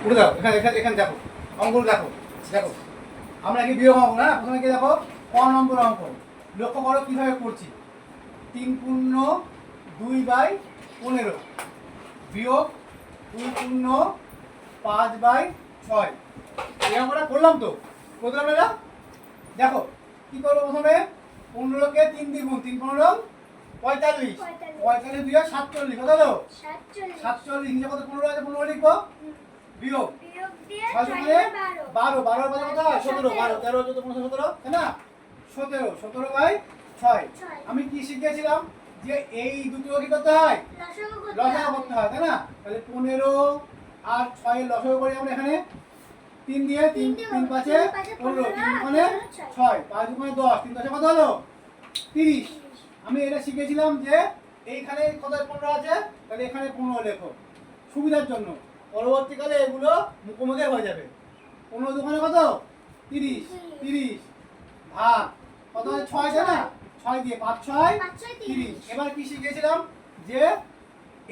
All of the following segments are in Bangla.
উঠে দাও, এখানে এখানে এখানে দেখো, অঙ্কগুলো দেখো দেখো। আমরা কি বিয়োগ অঙ্ক না, প্রথমে কি দেখো ক নম্বর অঙ্ক। লক্ষ্য করো কিভাবে করছি। 3×2/15 বিয়োগ 2×5/6। এই অঙ্কটা করলাম তো, করলাম না? দেখো কি করবো, প্রথমে 15কে 3 দ্বিগুণ, 3 15 45, 45 2 47, কত হলো 47। নিচে কত 15 আছে, 15 লিখবো, বিয়োগ 6 দুগুণে 12, 12 এর পাশে কত হয় 17, 12 13 14 15 17, তাই না? 17, 17/6। আমি কি শিখিয়েছিলাম যে এই দুটো কি করতে হয়, লসাগু করতে হয়, তাই না? তাহলে 15 আর 6 এর লসাগু করি আমরা এখানে 3 দিয়ে, 3 3 5 15, 3 দুগুণে 6, 5 দুগুণে 10, 3 10 কত হলো 30। আমি এটা শিখেছিলাম যে এইখানে কত 15 আছে, তাহলে এখানে 15 লেখো সুবিধার জন্য, পরবর্তীকালে এগুলো মুখোমুখি হয়ে যাবে। 15 দুগুণে কত 30, 30 ভাগ কত হয় 6 আছে না, 6 দিয়ে 5 6 30। এবার কি শিখেছিলাম যে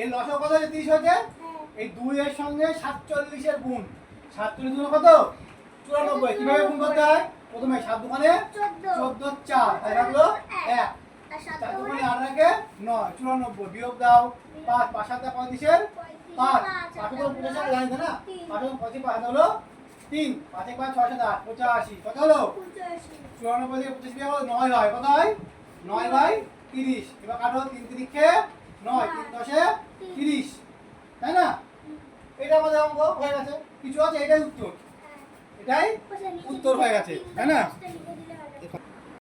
এর লসাগু কত হয়েছে 30 হয়েছে, এই 2 এর সঙ্গে 47 এর গুণ, 47 গুণ কত 94। কিভাবে গুণ করতে হয়, প্রথমে 7 দুগুণে 14 4, তাই থাকলো 1, 4 দুগুণে 8 রাখে 9, 94 বিয়োগ দাও 5, 5 7 35 এর 5, 5 গুণ 50 জানি না, 5 গুণ 25 5 হলো 3, 5 1 5 6 7 8 85, কত হলো 94 থেকে 25 বিয়োগ 9 হয়, কত হয় 9/30। এবার কাটো 3 3 9, 3 10 30, তাই না? এটা আমাদের অঙ্ক হয়ে গেছে। কিছু আছে, এটাই উত্তর, এটাই উত্তর হয়ে গেছে, তাই না?